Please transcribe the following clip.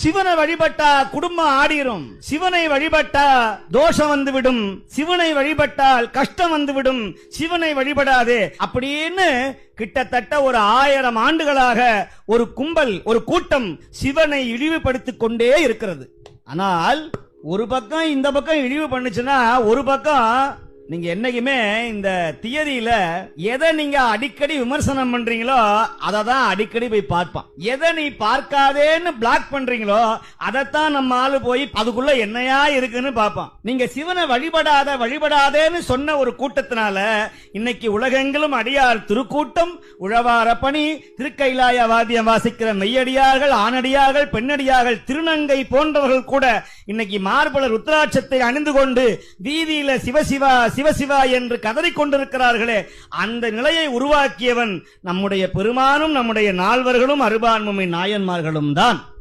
சிவனை வழிபட்டா குடும்பம் ஆடிரும், சிவனை வழிபட்டா தோஷம் வந்துவிடும், சிவனை வழிபட்டால் கஷ்டம் வந்துவிடும், சிவனை வழிபடாதே அப்படின்னு கிட்டத்தட்ட ஒரு 1000 ஆண்டுகளாக ஒரு கும்பல், ஒரு கூட்டம் சிவனை இழிவுபடுத்திக் கொண்டே இருக்கிறது. ஆனால் ஒரு பக்கம் இந்த பக்கம் இழிவு பண்ணுச்சுன்னா, ஒரு பக்கம் நீங்க என்னைக்குமே இந்த தியரியில எதை நீங்க அடிக்கடி விமர்சனம் பண்றீங்களோ அதை தான் அடிக்கடி போய் பார்ப்பான். எதை நீ பார்க்காதேன்னு பிளாக் பண்றீங்களோ அதைத்தான் நம்ம ஆளு போய் அதுக்குள்ள என்னையா இருக்குன்னு பார்ப்பான். நீங்க சிவனை வழிபடாதேன்னு சொன்ன ஒரு கூட்டத்தினால இன்னைக்கு உலகெங்கிலும் அடியார் திருக்கூட்டம், உழவார பணி, திருக்கைலாய வாத்தியம் வாசிக்கிற மெய்யடியார்கள், ஆணடியார்கள், பெண்ணடியார்கள், திருநங்கை போன்றவர்கள் கூட இன்னைக்கு மார்பல ருத்ராட்சத்தை அணிந்து கொண்டு வீதியில சிவசிவா சிவசிவா என்று கதறிக் கொண்டிருக்கிறார்களே, அந்த நிலையை உருவாக்கியவன் நம்முடைய பெருமானும் நம்முடைய நால்வர்களும் அருபான்மை நாயன்மார்களும் தான்.